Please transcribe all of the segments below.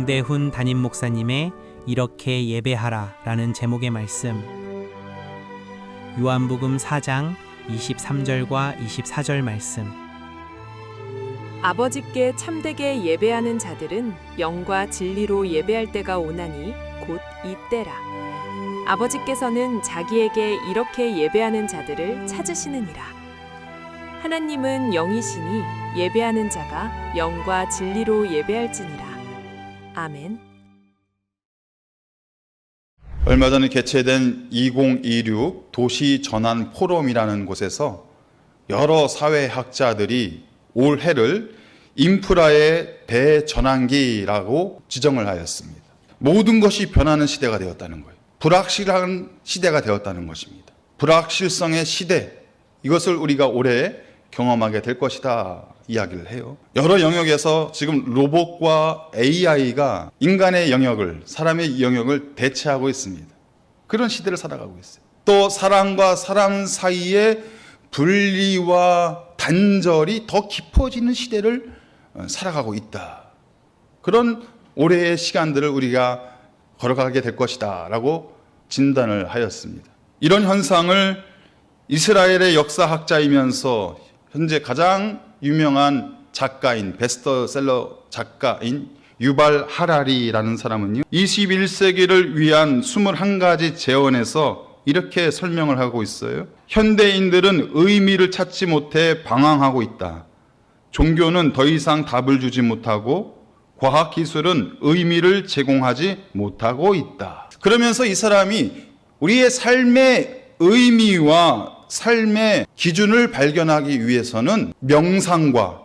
정대훈 담임 목사님의 이렇게 예배하라 라는 제목의 말씀, 요한복음 4장 23절과 24절 말씀. 아버지께 참되게 예배하는 자들은 영과 진리로 예배할 때가 오나니 곧 이때라. 아버지께서는 자기에게 이렇게 예배하는 자들을 찾으시느니라. 하나님은 영이시니 예배하는 자가 영과 진리로 예배할지니라. 아멘. 얼마 전에 개최된 2026 도시 전환 포럼이라는 곳에서 여러 사회학자들이 올해를 인프라의 대전환기라고 지정을 하였습니다. 모든 것이 변하는 시대가 되었다는 거예요. 불확실한 시대가 되었다는 것입니다. 불확실성의 시대, 이것을 우리가 올해 경험하게 될 것이다 이야기를 해요. 여러 영역에서 지금 로봇과 AI가 인간의 영역을, 사람의 영역을 대체하고 있습니다. 그런 시대를 살아가고 있어요. 또 사람과 사람 사이의 분리와 단절이 더 깊어지는 시대를 살아가고 있다. 그런 올해의 시간들을 우리가 걸어가게 될 것이다 라고 진단을 하였습니다. 이런 현상을 이스라엘의 역사학자이면서 현재 가장 유명한 작가인, 베스트셀러 작가인 유발 하라리라는 사람은요, 21세기를 위한 21가지 재원에서 이렇게 설명을 하고 있어요. 현대인들은 의미를 찾지 못해 방황하고 있다. 종교는 더 이상 답을 주지 못하고 과학기술은 의미를 제공하지 못하고 있다. 그러면서 이 사람이 우리의 삶의 의미와 삶의 기준을 발견하기 위해서는 명상과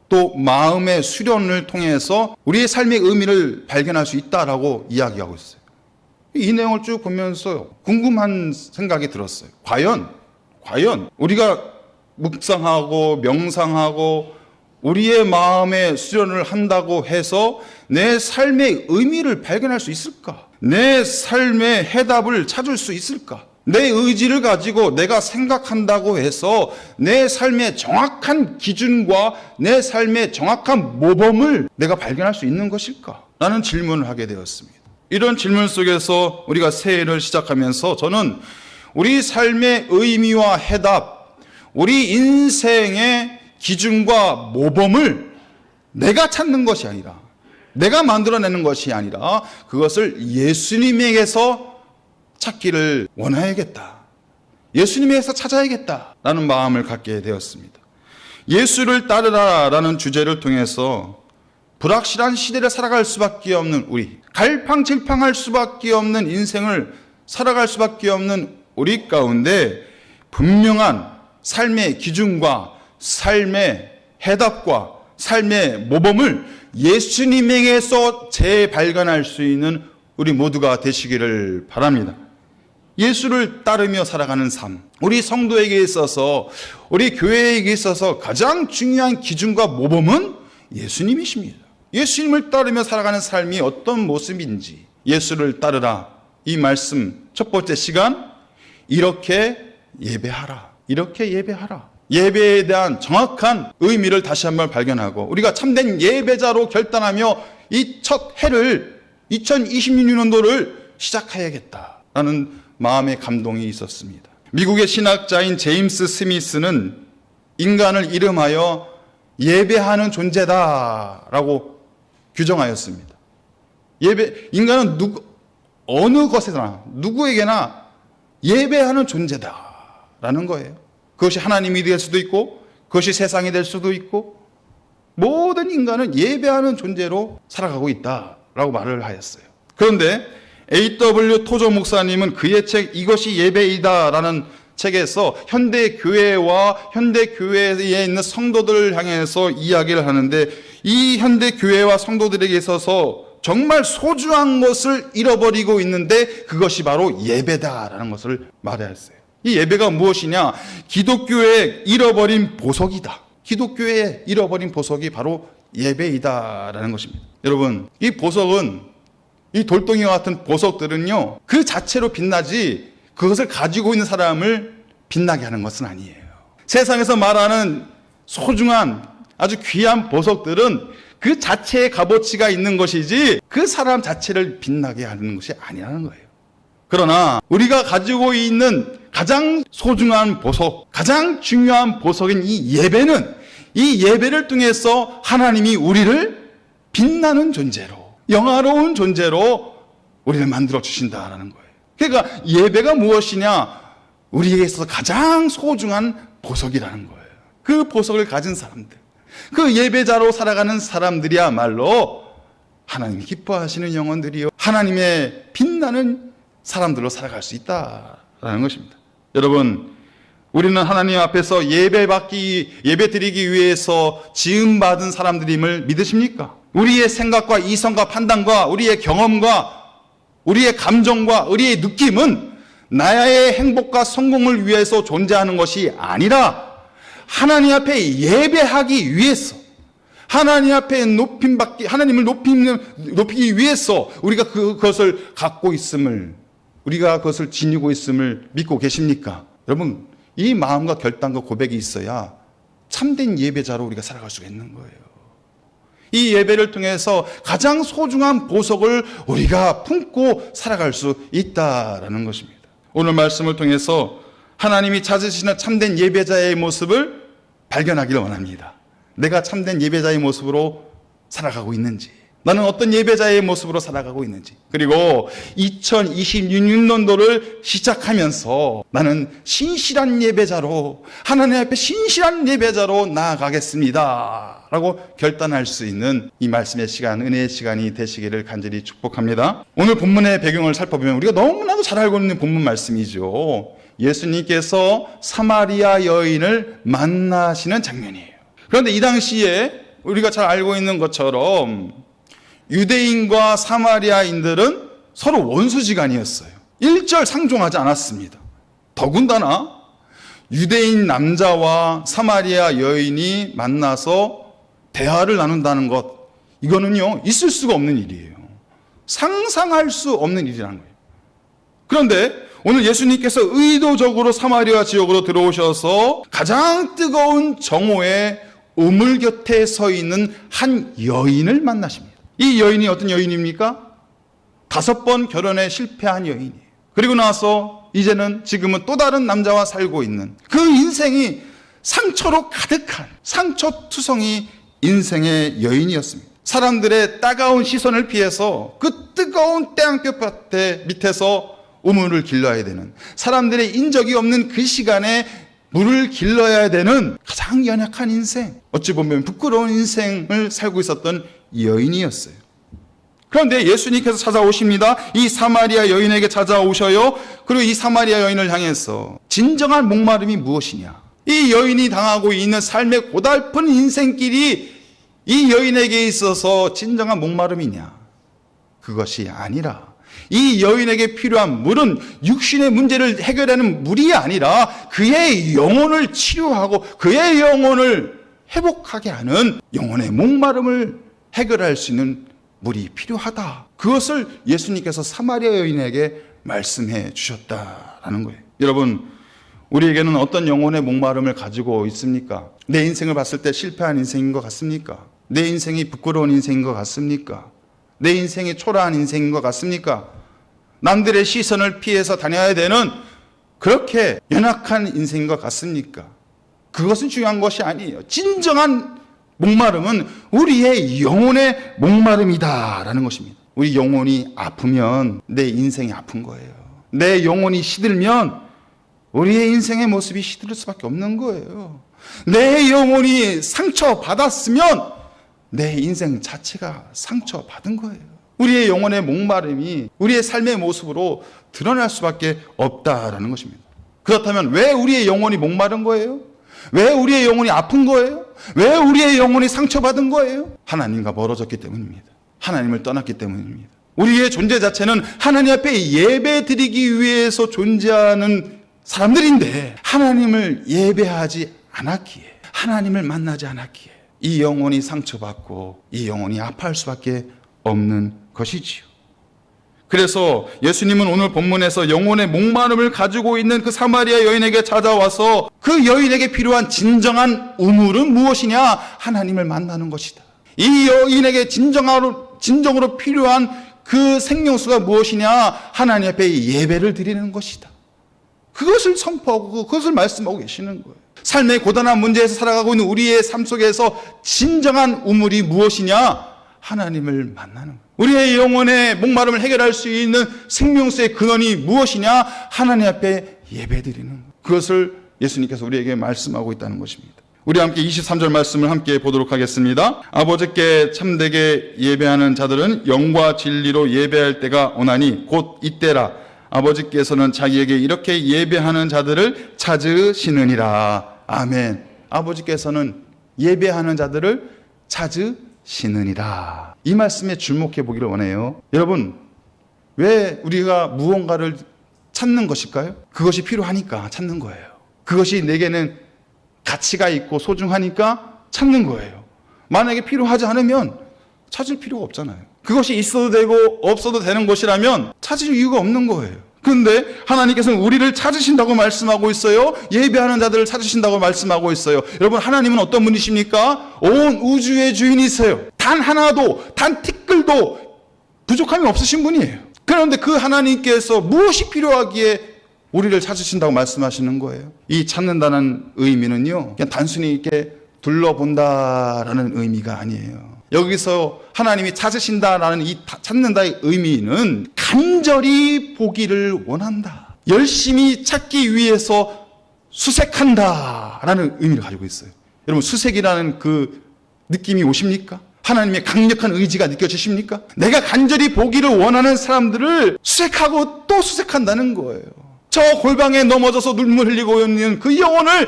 또 마음의 수련을 통해서 우리의 삶의 의미를 발견할 수 있다라고 이야기하고 있어요. 이 내용을 쭉 보면서 궁금한 생각이 들었어요. 과연 우리가 묵상하고 명상하고 우리의 마음의 수련을 한다고 해서 내 삶의 의미를 발견할 수 있을까? 내 삶의 해답을 찾을 수 있을까? 내 의지를 가지고 내가 생각한다고 해서 내 삶의 정확한 기준과 내 삶의 정확한 모범을 내가 발견할 수 있는 것일까? 라는 질문을 하게 되었습니다. 이런 질문 속에서 우리가 새해를 시작하면서 저는 우리 삶의 의미와 해답, 우리 인생의 기준과 모범을 내가 찾는 것이 아니라, 내가 만들어내는 것이 아니라 그것을 예수님에게서 찾기를 원하야겠다. 예수님에게서 찾아야겠다라는 마음을 갖게 되었습니다. 예수를 따르라라는 주제를 통해서 불확실한 시대를 살아갈 수밖에 없는 우리, 갈팡질팡할 수밖에 없는 인생을 살아갈 수밖에 없는 우리 가운데 분명한 삶의 기준과 삶의 해답과 삶의 모범을 예수님에게서 재발견할 수 있는 우리 모두가 되시기를 바랍니다. 예수를 따르며 살아가는 삶, 우리 성도에게 있어서, 우리 교회에게 있어서 가장 중요한 기준과 모범은 예수님이십니다. 예수님을 따르며 살아가는 삶이 어떤 모습인지, 예수를 따르라, 이 말씀 첫 번째 시간, 이렇게 예배하라, 이렇게 예배하라. 예배에 대한 정확한 의미를 다시 한번 발견하고 우리가 참된 예배자로 결단하며 이 첫 해를 2026년도를 시작해야겠다라는 마음의 감동이 있었습니다. 미국의 신학자인 제임스 스미스는 인간을 이름하여 예배하는 존재다라고 규정하였습니다. 인간은 어느 것에나 누구에게나 예배하는 존재다라는 거예요. 그것이 하나님이 될 수도 있고 그것이 세상이 될 수도 있고 모든 인간은 예배하는 존재로 살아가고 있다라고 말을 하였어요. 그런데 A.W. 토저 목사님은 그의 책 이것이 예배이다라는 책에서 현대교회와 현대교회에 있는 성도들을 향해서 이야기를 하는데 이 현대교회와 성도들에게 있어서 정말 소중한 것을 잃어버리고 있는데 그것이 바로 예배다라는 것을 말하였어요. 이 예배가 무엇이냐? 기독교의 잃어버린 보석이다. 기독교의 잃어버린 보석이 바로 예배이다라는 것입니다. 여러분, 이 보석은, 이 돌덩이와 같은 보석들은요, 그 자체로 빛나지 그것을 가지고 있는 사람을 빛나게 하는 것은 아니에요. 세상에서 말하는 소중한 아주 귀한 보석들은 그 자체의 값어치가 있는 것이지 그 사람 자체를 빛나게 하는 것이 아니라는 거예요. 그러나 우리가 가지고 있는 가장 소중한 보석, 가장 중요한 보석인 이 예배는 이 예배를 통해서 하나님이 우리를 빛나는 존재로, 영화로운 존재로 우리를 만들어 주신다라는 거예요. 그러니까 예배가 무엇이냐? 우리에게 있어서 가장 소중한 보석이라는 거예요. 그 보석을 가진 사람들, 그 예배자로 살아가는 사람들이야말로 하나님이 기뻐하시는 영혼들이요, 하나님의 빛나는 사람들로 살아갈 수 있다라는 것입니다. 여러분, 우리는 하나님 앞에서 예배드리기 위해서 지음받은 사람들임을 믿으십니까? 우리의 생각과 이성과 판단과 우리의 경험과 우리의 감정과 우리의 느낌은 나의 행복과 성공을 위해서 존재하는 것이 아니라 하나님 앞에 예배하기 위해서, 하나님 앞에 하나님을 높이기 위해서 우리가 그것을 갖고 있음을, 우리가 그것을 지니고 있음을 믿고 계십니까? 여러분, 이 마음과 결단과 고백이 있어야 참된 예배자로 우리가 살아갈 수가 있는 거예요. 이 예배를 통해서 가장 소중한 보석을 우리가 품고 살아갈 수 있다라는 것입니다. 오늘 말씀을 통해서 하나님이 찾으시는 참된 예배자의 모습을 발견하기를 원합니다. 내가 참된 예배자의 모습으로 살아가고 있는지, 나는 어떤 예배자의 모습으로 살아가고 있는지, 그리고 2026년도를 시작하면서 나는 신실한 예배자로, 하나님 앞에 신실한 예배자로 나아가겠습니다 라고 결단할 수 있는 이 말씀의 시간, 은혜의 시간이 되시기를 간절히 축복합니다. 오늘 본문의 배경을 살펴보면 우리가 너무나도 잘 알고 있는 본문 말씀이죠. 예수님께서 사마리아 여인을 만나시는 장면이에요. 그런데 이 당시에 우리가 잘 알고 있는 것처럼 유대인과 사마리아인들은 서로 원수지간이었어요. 일절 상종하지 않았습니다. 더군다나 유대인 남자와 사마리아 여인이 만나서 대화를 나눈다는 것, 이거는요 있을 수가 없는 일이에요. 상상할 수 없는 일이라는 거예요. 그런데 오늘 예수님께서 의도적으로 사마리아 지역으로 들어오셔서 가장 뜨거운 정오의 우물 곁에 서 있는 한 여인을 만나십니다. 이 여인이 어떤 여인입니까? 5번 결혼에 실패한 여인이에요. 그리고 나서 이제는 지금은 또 다른 남자와 살고 있는, 그 인생이 상처로 가득한 상처투성이 인생의 여인이었습니다. 사람들의 따가운 시선을 피해서 그 뜨거운 태양볕 밑에서 우물을 길러야 되는, 사람들의 인적이 없는 그 시간에 물을 길러야 되는 가장 연약한 인생, 어찌 보면 부끄러운 인생을 살고 있었던 여인이었어요. 그런데 예수님께서 찾아오십니다. 이 사마리아 여인에게 찾아오셔요. 그리고 이 사마리아 여인을 향해서 진정한 목마름이 무엇이냐, 이 여인이 당하고 있는 삶의 고달픈 인생길이 이 여인에게 있어서 진정한 목마름이냐, 그것이 아니라 이 여인에게 필요한 물은 육신의 문제를 해결하는 물이 아니라 그의 영혼을 치유하고 그의 영혼을 회복하게 하는 영혼의 목마름을 해결할 수 있는 물이 필요하다. 그것을 예수님께서 사마리아 여인에게 말씀해 주셨다라는 거예요. 여러분, 우리에게는 어떤 영혼의 목마름을 가지고 있습니까? 내 인생을 봤을 때 실패한 인생인 것 같습니까? 내 인생이 부끄러운 인생인 것 같습니까? 내 인생이 초라한 인생인 것 같습니까? 남들의 시선을 피해서 다녀야 되는 그렇게 연약한 인생인 것 같습니까? 그것은 중요한 것이 아니에요. 진정한 목마름은 우리의 영혼의 목마름이다라는 것입니다. 우리 영혼이 아프면 내 인생이 아픈 거예요. 내 영혼이 시들면 우리의 인생의 모습이 시들 수밖에 없는 거예요. 내 영혼이 상처받았으면 내 인생 자체가 상처받은 거예요. 우리의 영혼의 목마름이 우리의 삶의 모습으로 드러날 수밖에 없다라는 것입니다. 그렇다면 왜 우리의 영혼이 목마른 거예요? 왜 우리의 영혼이 아픈 거예요? 왜 우리의 영혼이 상처받은 거예요? 하나님과 멀어졌기 때문입니다. 하나님을 떠났기 때문입니다. 우리의 존재 자체는 하나님 앞에 예배 드리기 위해서 존재하는 사람들인데 하나님을 예배하지 않았기에, 하나님을 만나지 않았기에 이 영혼이 상처받고 이 영혼이 아파할 수밖에 없는 것이지요. 그래서 예수님은 오늘 본문에서 영혼의 목마름을 가지고 있는 그 사마리아 여인에게 찾아와서 그 여인에게 필요한 진정한 우물은 무엇이냐? 하나님을 만나는 것이다. 이 여인에게 진정으로 필요한 그 생명수가 무엇이냐? 하나님 앞에 예배를 드리는 것이다. 그것을 선포하고 그것을 말씀하고 계시는 거예요. 삶의 고단한 문제에서 살아가고 있는 우리의 삶 속에서 진정한 우물이 무엇이냐? 하나님을 만나는 거예요. 우리의 영혼의 목마름을 해결할 수 있는 생명수의 근원이 무엇이냐? 하나님 앞에 예배드리는 거예요. 그것을 예수님께서 우리에게 말씀하고 있다는 것입니다. 우리 함께 23절 말씀을 함께 보도록 하겠습니다. 아버지께 참되게 예배하는 자들은 영과 진리로 예배할 때가 오나니 곧 이때라. 아버지께서는 자기에게 이렇게 예배하는 자들을 찾으시느니라. 아멘. 아버지께서는 예배하는 자들을 찾으시느니라. 이 말씀에 주목해 보기를 원해요. 여러분, 왜 우리가 무언가를 찾는 것일까요? 그것이 필요하니까 찾는 거예요. 그것이 내게는 가치가 있고 소중하니까 찾는 거예요. 만약에 필요하지 않으면 찾을 필요가 없잖아요. 그것이 있어도 되고 없어도 되는 것이라면 찾을 이유가 없는 거예요. 그런데 하나님께서는 우리를 찾으신다고 말씀하고 있어요. 예배하는 자들을 찾으신다고 말씀하고 있어요. 여러분, 하나님은 어떤 분이십니까? 온 우주의 주인이세요. 단 하나도, 단 티끌도 부족함이 없으신 분이에요. 그런데 그 하나님께서 무엇이 필요하기에 우리를 찾으신다고 말씀하시는 거예요. 이 찾는다는 의미는요, 그냥 단순히 이렇게 둘러본다라는 의미가 아니에요. 여기서 하나님이 찾으신다라는 이 찾는다의 의미는 간절히 보기를 원한다. 열심히 찾기 위해서 수색한다라는 의미를 가지고 있어요. 여러분, 수색이라는 그 느낌이 오십니까? 하나님의 강력한 의지가 느껴지십니까? 내가 간절히 보기를 원하는 사람들을 수색하고 또 수색한다는 거예요. 저 골방에 넘어져서 눈물 흘리고 있는 그 영혼을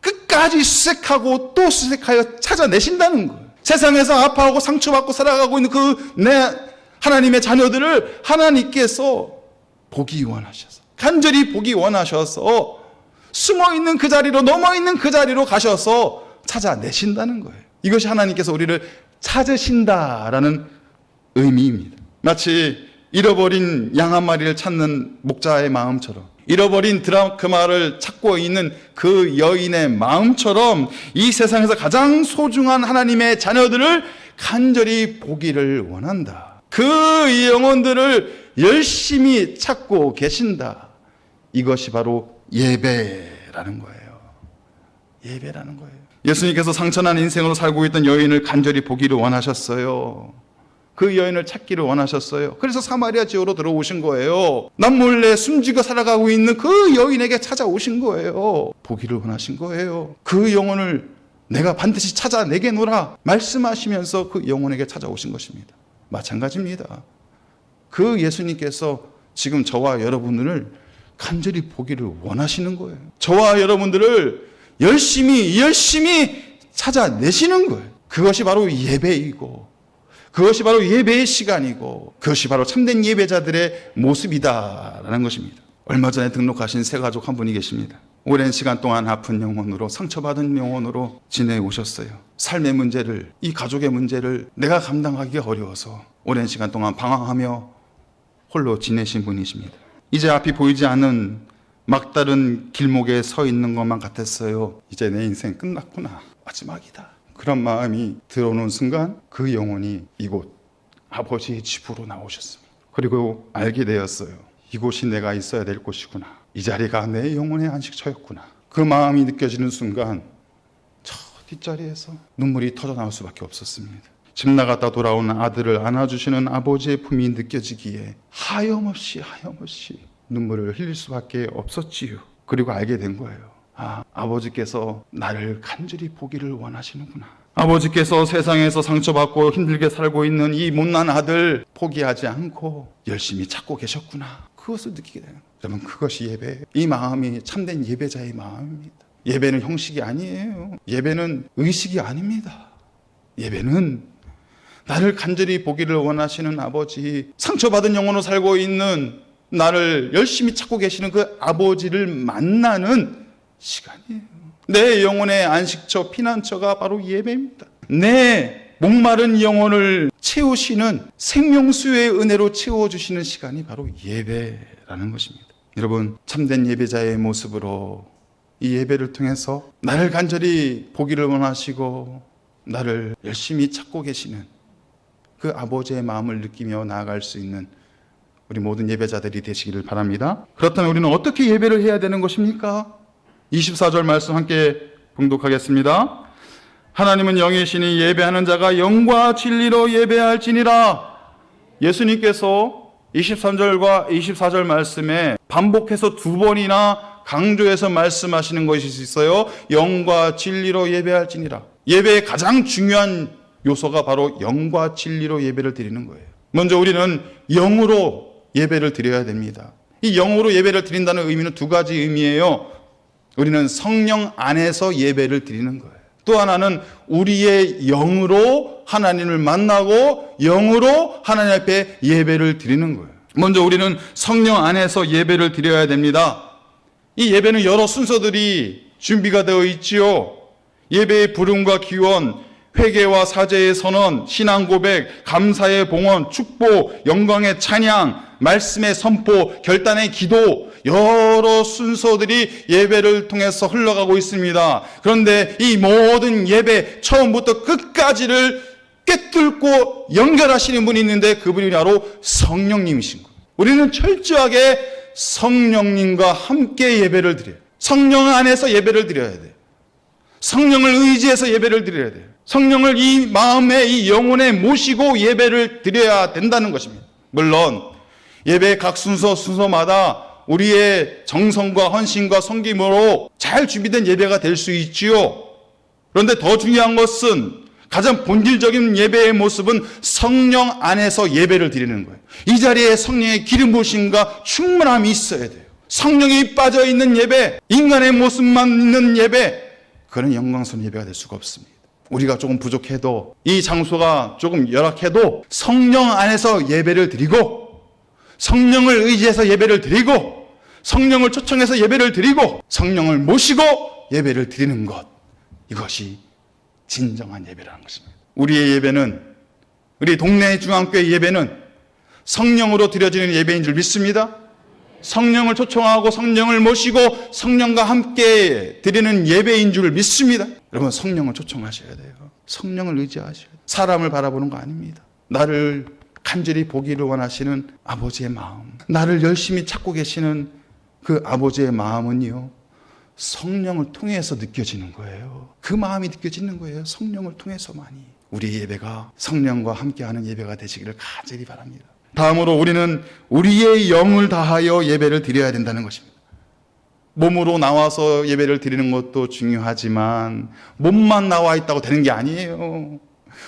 끝까지 수색하고 또 수색하여 찾아내신다는 거예요. 세상에서 아파하고 상처받고 살아가고 있는 그 내 하나님의 자녀들을 하나님께서 보기 원하셔서, 간절히 보기 원하셔서 숨어있는 그 자리로, 넘어있는 그 자리로 가셔서 찾아내신다는 거예요. 이것이 하나님께서 우리를 찾으신다라는 의미입니다. 마치 잃어버린 양 한 마리를 찾는 목자의 마음처럼, 잃어버린 드라크마를 찾고 있는 그 여인의 마음처럼 이 세상에서 가장 소중한 하나님의 자녀들을 간절히 보기를 원한다. 그 영혼들을 열심히 찾고 계신다. 이것이 바로 예배라는 거예요. 예배라는 거예요. 예수님께서 상처난 인생으로 살고 있던 여인을 간절히 보기를 원하셨어요. 그 여인을 찾기를 원하셨어요. 그래서 사마리아 지역으로 들어오신 거예요. 남몰래 숨지고 살아가고 있는 그 여인에게 찾아오신 거예요. 보기를 원하신 거예요. 그 영혼을 내가 반드시 찾아내게노라 말씀하시면서 그 영혼에게 찾아오신 것입니다. 마찬가지입니다. 그 예수님께서 지금 저와 여러분을 간절히 보기를 원하시는 거예요. 저와 여러분들을 열심히 찾아내시는 거예요. 그것이 바로 예배이고, 그것이 바로 예배의 시간이고, 그것이 바로 참된 예배자들의 모습이다라는 것입니다. 얼마 전에 등록하신 새 가족 한 분이 계십니다. 오랜 시간 동안 아픈 영혼으로, 상처받은 영혼으로 지내오셨어요. 삶의 문제를, 이 가족의 문제를 내가 감당하기가 어려워서 오랜 시간 동안 방황하며 홀로 지내신 분이십니다. 이제 앞이 보이지 않는 막다른 길목에 서 있는 것만 같았어요. 이제 내 인생 끝났구나, 마지막이다. 그런 마음이 들어오는 순간 그 영혼이 이곳 아버지의 집으로 나오셨습니다. 그리고 알게 되었어요. 이곳이 내가 있어야 될 곳이구나. 이 자리가 내 영혼의 안식처였구나. 그 마음이 느껴지는 순간 저 뒷자리에서 눈물이 터져 나올 수밖에 없었습니다. 집 나갔다 돌아온 아들을 안아주시는 아버지의 품이 느껴지기에 하염없이 눈물을 흘릴 수밖에 없었지요. 그리고 알게 된 거예요. 아버지께서 나를 간절히 보기를 원하시는구나. 아버지께서 세상에서 상처받고 힘들게 살고 있는 이 못난 아들 포기하지 않고 열심히 찾고 계셨구나. 그것을 느끼게 되는 거예요. 여러분, 그것이 예배예요. 이 마음이 참된 예배자의 마음입니다. 예배는 형식이 아니에요. 예배는 의식이 아닙니다. 예배는 나를 간절히 보기를 원하시는 아버지, 상처받은 영혼으로 살고 있는 나를 열심히 찾고 계시는 그 아버지를 만나는 시간이에요. 내 영혼의 안식처, 피난처가 바로 예배입니다. 내 목마른 영혼을 채우시는 생명수의 은혜로 채워주시는 시간이 바로 예배라는 것입니다. 여러분, 참된 예배자의 모습으로 이 예배를 통해서 나를 간절히 보기를 원하시고 나를 열심히 찾고 계시는 그 아버지의 마음을 느끼며 나아갈 수 있는 우리 모든 예배자들이 되시기를 바랍니다. 그렇다면 우리는 어떻게 예배를 해야 되는 것입니까? 24절 말씀 함께 봉독하겠습니다. 하나님은 영이시니 예배하는 자가 영과 진리로 예배할지니라. 예수님께서 23절과 24절 말씀에 반복해서 두 번이나 강조해서 말씀하시는 것이 있어요. 영과 진리로 예배할지니라. 예배의 가장 중요한 요소가 바로 영과 진리로 예배를 드리는 거예요. 먼저 우리는 영으로 예배를 드려야 됩니다. 이 영으로 예배를 드린다는 의미는 두 가지 의미예요. 우리는 성령 안에서 예배를 드리는 거예요. 또 하나는 우리의 영으로 하나님을 만나고 영으로 하나님 앞에 예배를 드리는 거예요. 먼저 우리는 성령 안에서 예배를 드려야 됩니다. 이 예배는 여러 순서들이 준비가 되어 있지요. 예배의 부름과 기원, 회개와 사죄의 선언, 신앙 고백, 감사의 봉헌, 축복, 영광의 찬양, 말씀의 선포, 결단의 기도, 여러 순서들이 예배를 통해서 흘러가고 있습니다. 그런데 이 모든 예배 처음부터 끝까지를 꿰뚫고 연결하시는 분이 있는데 그분이 바로 성령님이신 거예요. 우리는 철저하게 성령님과 함께 예배를 드려요. 성령 안에서 예배를 드려야 돼요. 성령을 의지해서 예배를 드려야 돼요. 성령을 이 마음에, 이 영혼에 모시고 예배를 드려야 된다는 것입니다. 물론 예배의 각 순서마다 우리의 정성과 헌신과 섬김으로 잘 준비된 예배가 될 수 있지요. 그런데 더 중요한 것은 가장 본질적인 예배의 모습은 성령 안에서 예배를 드리는 거예요. 이 자리에 성령의 기름 부으심과 충만함이 있어야 돼요. 성령이 빠져있는 예배, 인간의 모습만 있는 예배, 그런 영광스러운 예배가 될 수가 없습니다. 우리가 조금 부족해도, 이 장소가 조금 열악해도 성령 안에서 예배를 드리고, 성령을 의지해서 예배를 드리고, 성령을 초청해서 예배를 드리고, 성령을 모시고 예배를 드리는 것, 이것이 진정한 예배라는 것입니다. 우리의 예배는, 우리 동네 중앙교회 예배는 성령으로 드려지는 예배인 줄 믿습니다. 성령을 초청하고 성령을 모시고 성령과 함께 드리는 예배인 줄 믿습니다. 여러분, 성령을 초청하셔야 돼요. 성령을 의지하셔야 돼요. 사람을 바라보는 거 아닙니다. 나를 간절히 보기를 원하시는 아버지의 마음, 나를 열심히 찾고 계시는 그 아버지의 마음은요, 성령을 통해서 느껴지는 거예요. 그 마음이 느껴지는 거예요. 성령을 통해서만이. 우리의 예배가 성령과 함께하는 예배가 되시기를 간절히 바랍니다. 다음으로 우리는 우리의 영을 다하여 예배를 드려야 된다는 것입니다. 몸으로 나와서 예배를 드리는 것도 중요하지만 몸만 나와 있다고 되는 게 아니에요.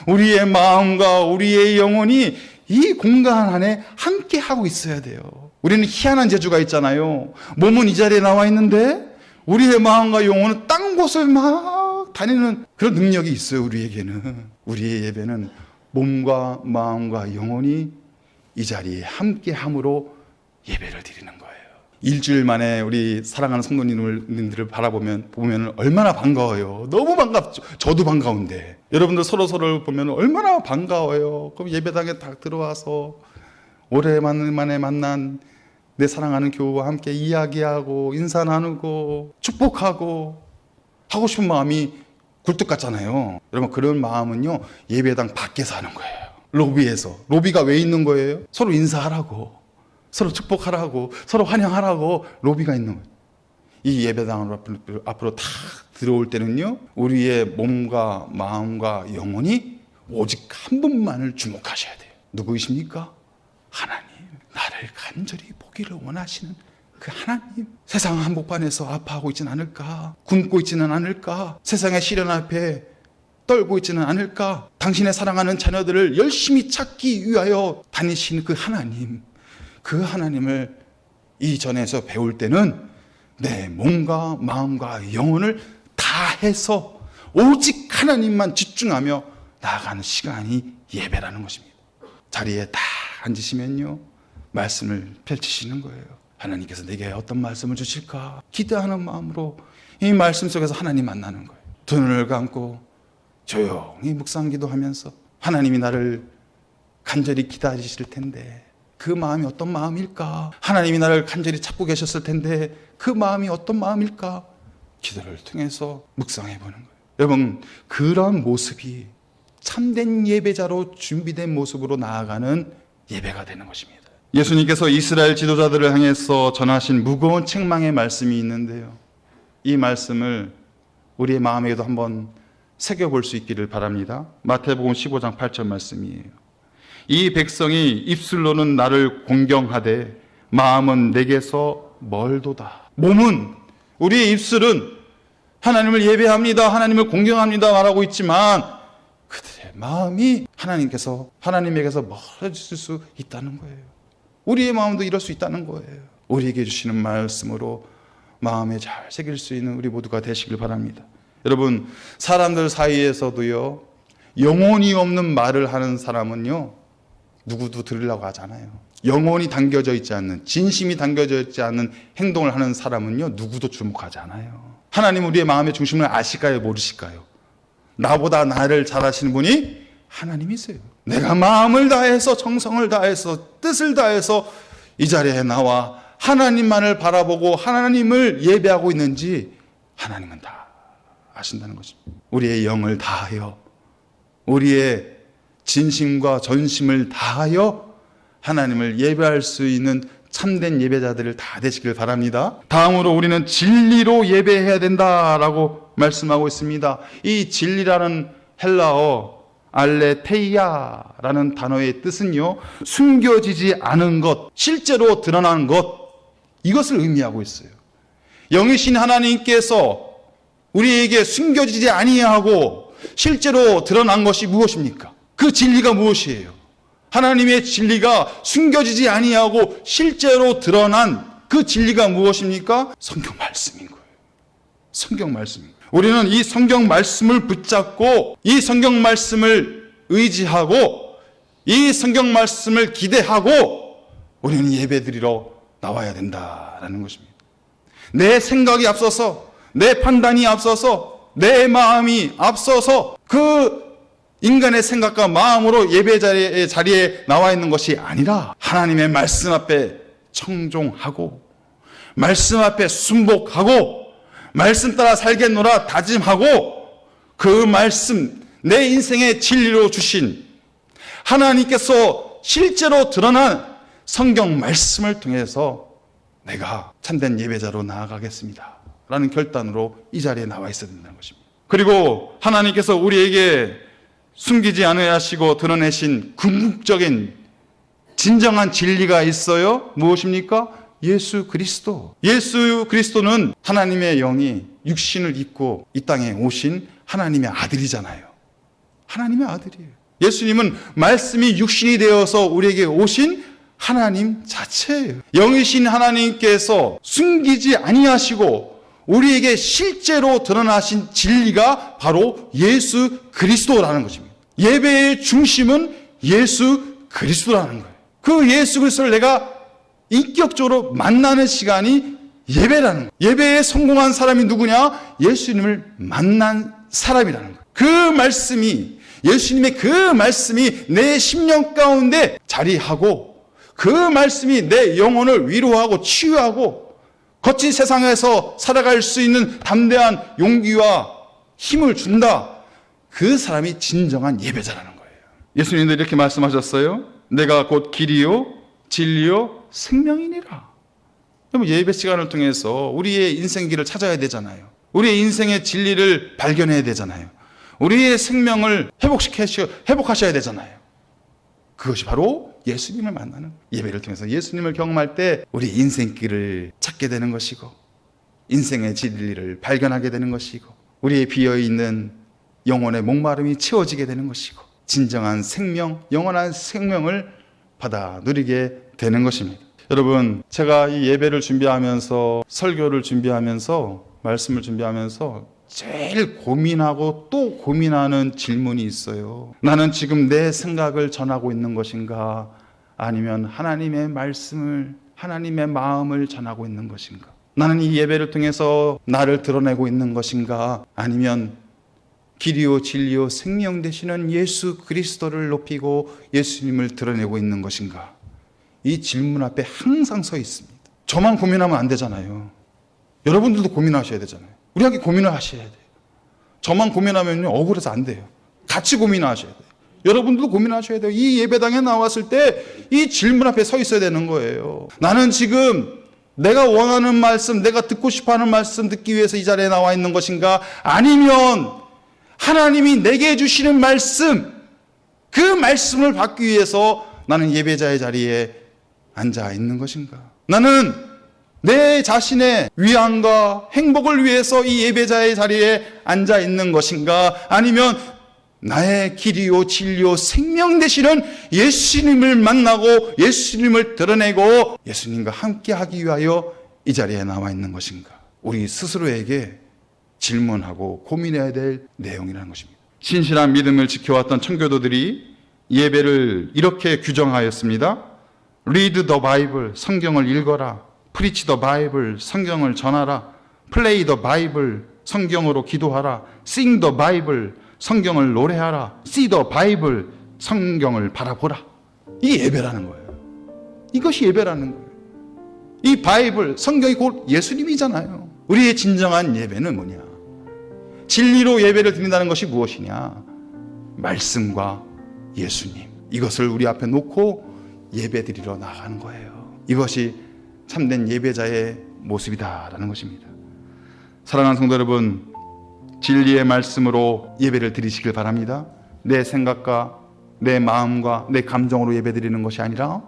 우리의 마음과 우리의 영혼이 이 공간 안에 함께 하고 있어야 돼요. 우리는 희한한 재주가 있잖아요. 몸은 이 자리에 나와 있는데 우리의 마음과 영혼은 딴 곳을 막 다니는 그런 능력이 있어요. 우리에게는. 우리의 예배는 몸과 마음과 영혼이 이 자리에 함께 함으로 예배를 드리는 거예요. 일주일 만에 우리 사랑하는 성도님들을 보면 얼마나 반가워요. 너무 반갑죠. 저도 반가운데 여러분들 서로를 보면 얼마나 반가워요. 그럼 예배당에 딱 들어와서 오랜만에 만난 내 사랑하는 교우와 함께 이야기하고 인사 나누고 축복하고 하고 싶은 마음이 굴뚝 같잖아요. 여러분, 그런 마음은요, 예배당 밖에서 하는 거예요. 로비에서. 로비가 왜 있는 거예요? 서로 인사하라고, 서로 축복하라고, 서로 환영하라고 로비가 있는 거예요. 이 예배당으로 앞으로 탁 들어올 때는요, 우리의 몸과 마음과 영혼이 오직 한 분만을 주목하셔야 돼요. 누구이십니까? 하나님. 나를 간절히 보기를 원하시는 그 하나님. 세상 한복판에서 아파하고 있지는 않을까? 굶고 있지는 않을까? 세상의 시련 앞에 떨고 있지는 않을까? 당신의 사랑하는 자녀들을 열심히 찾기 위하여 다니시는 그 하나님, 그 하나님을 이전에서 배울 때는 내 몸과 마음과 영혼을 다해서 오직 하나님만 집중하며 나아가는 시간이 예배라는 것입니다. 자리에 딱 앉으시면요, 말씀을 펼치시는 거예요. 하나님께서 내게 어떤 말씀을 주실까 기대하는 마음으로 이 말씀 속에서 하나님 만나는 거예요. 두 눈을 감고 조용히 묵상 기도하면서 하나님이 나를 간절히 기다리실 텐데 그 마음이 어떤 마음일까? 하나님이 나를 간절히 찾고 계셨을 텐데 그 마음이 어떤 마음일까? 기도를 통해서 묵상해 보는 거예요. 여러분, 그런 모습이 참된 예배자로 준비된 모습으로 나아가는 예배가 되는 것입니다. 예수님께서 이스라엘 지도자들을 향해서 전하신 무거운 책망의 말씀이 있는데요, 이 말씀을 우리의 마음에도 한번 새겨볼 수 있기를 바랍니다. 마태복음 15장 8절 말씀이에요. 이 백성이 입술로는 나를 공경하되 마음은 내게서 멀도다. 몸은, 우리의 입술은 하나님을 예배합니다, 하나님을 공경합니다 말하고 있지만 그들의 마음이 하나님에게서 멀어질 수 있다는 거예요. 우리의 마음도 이럴 수 있다는 거예요. 우리에게 주시는 말씀으로 마음에 잘 새길 수 있는 우리 모두가 되시길 바랍니다. 여러분, 사람들 사이에서도요, 영혼이 없는 말을 하는 사람은요, 누구도 들으려고 하잖아요. 영혼이 담겨져 있지 않는, 진심이 담겨져 있지 않는 행동을 하는 사람은요, 누구도 주목하지 않아요. 하나님 우리의 마음의 중심을 아실까요, 모르실까요? 나보다 나를 잘 아시는 분이 하나님이세요. 내가 마음을 다해서, 정성을 다해서, 뜻을 다해서 이 자리에 나와 하나님만을 바라보고 하나님을 예배하고 있는지 하나님은 다 아신다는 것입니다. 우리의 영을 다하여, 우리의 진심과 전심을 다하여 하나님을 예배할 수 있는 참된 예배자들을 다 되시길 바랍니다. 다음으로 우리는 진리로 예배해야 된다라고 말씀하고 있습니다. 이 진리라는 헬라어 알레테이아라는 단어의 뜻은요, 숨겨지지 않은 것, 실제로 드러난 것, 이것을 의미하고 있어요. 영이신 하나님께서 우리에게 숨겨지지 아니하고 실제로 드러난 것이 무엇입니까? 그 진리가 무엇이에요? 하나님의 진리가 숨겨지지 아니하고 실제로 드러난 그 진리가 무엇입니까? 성경 말씀인 거예요. 성경 말씀. 우리는 이 성경 말씀을 붙잡고 이 성경 말씀을 의지하고 이 성경 말씀을 기대하고 우리는 예배드리러 나와야 된다라는 것입니다. 내 생각이 앞서서, 내 판단이 앞서서, 내 마음이 앞서서 그 인간의 생각과 마음으로 예배 자리에 나와 있는 것이 아니라 하나님의 말씀 앞에 청종하고 말씀 앞에 순복하고 말씀 따라 살겠노라 다짐하고 그 말씀, 내 인생의 진리로 주신 하나님께서 실제로 드러난 성경 말씀을 통해서 내가 참된 예배자로 나아가겠습니다 라는 결단으로 이 자리에 나와 있어야 된다는 것입니다. 그리고 하나님께서 우리에게 숨기지 않으려 하시고 드러내신 궁극적인 진정한 진리가 있어요. 무엇입니까? 예수 그리스도. 예수 그리스도는 하나님의 영이 육신을 입고 이 땅에 오신 하나님의 아들이잖아요. 하나님의 아들이에요. 예수님은 말씀이 육신이 되어서 우리에게 오신 하나님 자체예요. 영이신 하나님께서 숨기지 아니하시고 우리에게 실제로 드러나신 진리가 바로 예수 그리스도라는 것입니다. 예배의 중심은 예수 그리스도라는 거예요. 그 예수 그리스도를 내가 인격적으로 만나는 시간이 예배라는 거예요. 예배에 성공한 사람이 누구냐? 예수님을 만난 사람이라는 거예요. 그 말씀이, 예수님의 그 말씀이 내 심령 가운데 자리하고 그 말씀이 내 영혼을 위로하고 치유하고 거친 세상에서 살아갈 수 있는 담대한 용기와 힘을 준다. 그 사람이 진정한 예배자라는 거예요. 예수님도 이렇게 말씀하셨어요. 내가 곧 길이요 진리요 생명이니라. 예배 시간을 통해서 우리의 인생길을 찾아야 되잖아요. 우리의 인생의 진리를 발견해야 되잖아요. 우리의 생명을 회복하셔야 되잖아요. 그것이 바로 예수님을 만나는 예배를 통해서 예수님을 경험할 때 우리 인생길을 찾게 되는 것이고 인생의 진리를 발견하게 되는 것이고 우리의 비어있는 영혼의 목마름이 채워지게 되는 것이고 진정한 생명, 영원한 생명을 받아 누리게 되는 것입니다. 여러분, 제가 이 예배를 준비하면서 설교를 준비하면서 말씀을 준비하면서 제일 고민하고 또 고민하는 질문이 있어요. 나는 지금 내 생각을 전하고 있는 것인가? 아니면 하나님의 말씀을, 하나님의 마음을 전하고 있는 것인가? 나는 이 예배를 통해서 나를 드러내고 있는 것인가? 아니면 길이요 진리요 생명 되시는 예수 그리스도를 높이고 예수님을 드러내고 있는 것인가? 이 질문 앞에 항상 서 있습니다. 저만 고민하면 안 되잖아요. 여러분들도 고민하셔야 되잖아요. 우리 함께 고민을 하셔야 돼요. 저만 고민하면 억울해서 안 돼요. 같이 고민하셔야 돼요. 여러분들도 고민하셔야 돼요. 이 예배당에 나왔을 때 이 질문 앞에 서 있어야 되는 거예요. 나는 지금 내가 원하는 말씀, 내가 듣고 싶어하는 말씀 듣기 위해서 이 자리에 나와 있는 것인가? 아니면 하나님이 내게 해주시는 말씀, 그 말씀을 받기 위해서 나는 예배자의 자리에 앉아 있는 것인가? 나는 내 자신의 위안과 행복을 위해서 이 예배자의 자리에 앉아 있는 것인가? 아니면 나의 길이요 진리요 생명 되시는 예수님을 만나고 예수님을 드러내고 예수님과 함께 하기 위하여 이 자리에 나와 있는 것인가? 우리 스스로에게 질문하고 고민해야 될 내용이라는 것입니다. 신실한 믿음을 지켜왔던 청교도들이 예배를 이렇게 규정하였습니다. Read the Bible, 성경을 읽어라. Preach the Bible, 성경을 전하라. Play the Bible, 성경으로 기도하라. Sing the Bible, 성경을 노래하라. See the Bible, 성경을 바라보라. 이게 예배라는 거예요. 이것이 예배라는 거예요. 이 바이블, 성경이 곧 예수님이잖아요. 우리의 진정한 예배는 뭐냐? 진리로 예배를 드린다는 것이 무엇이냐? 말씀과 예수님. 이것을 우리 앞에 놓고 예배 드리러 나가는 거예요. 이것이 참된 예배자의 모습이다라는 것입니다. 사랑하는 성도 여러분, 진리의 말씀으로 예배를 드리시길 바랍니다. 내 생각과 내 마음과 내 감정으로 예배 드리는 것이 아니라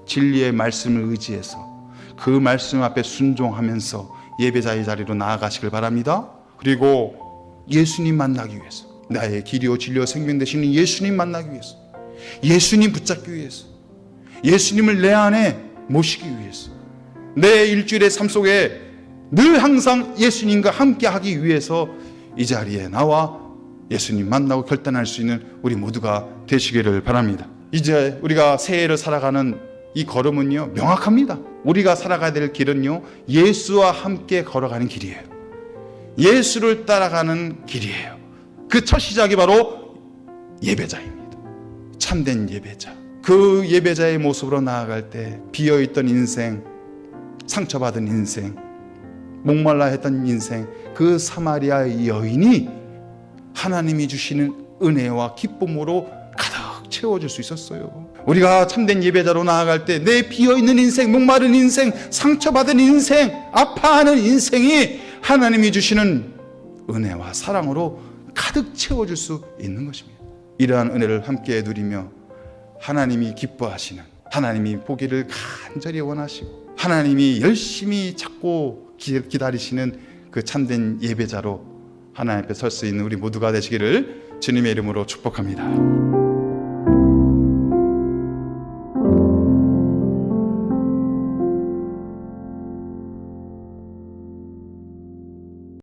진리의 말씀을 의지해서 그 말씀 앞에 순종하면서 예배자의 자리로 나아가시길 바랍니다. 그리고 예수님 만나기 위해서, 나의 길이요 진리요 생명 되시는 예수님 만나기 위해서, 예수님 붙잡기 위해서, 예수님을 내 안에 모시기 위해서, 내 일주일의 삶 속에 늘 항상 예수님과 함께 하기 위해서 이 자리에 나와 예수님 만나고 결단할 수 있는 우리 모두가 되시기를 바랍니다. 이제 우리가 새해를 살아가는 이 걸음은요, 명확합니다. 우리가 살아가야 될 길은요, 예수와 함께 걸어가는 길이에요. 예수를 따라가는 길이에요. 그 첫 시작이 바로 예배자입니다. 참된 예배자. 그 예배자의 모습으로 나아갈 때 비어있던 인생, 상처받은 인생, 목말라 했던 인생, 그 사마리아 여인이 하나님이 주시는 은혜와 기쁨으로 가득 채워줄 수 있었어요. 우리가 참된 예배자로 나아갈 때 내 비어있는 인생, 목마른 인생, 상처받은 인생, 아파하는 인생이 하나님이 주시는 은혜와 사랑으로 가득 채워줄 수 있는 것입니다. 이러한 은혜를 함께 누리며 하나님이 기뻐하시는, 하나님이 보기를 간절히 원하시고 하나님이 열심히 찾고 기다리시는 그 참된 예배자로 하나님 앞에 설 수 있는 우리 모두가 되시기를 주님의 이름으로 축복합니다.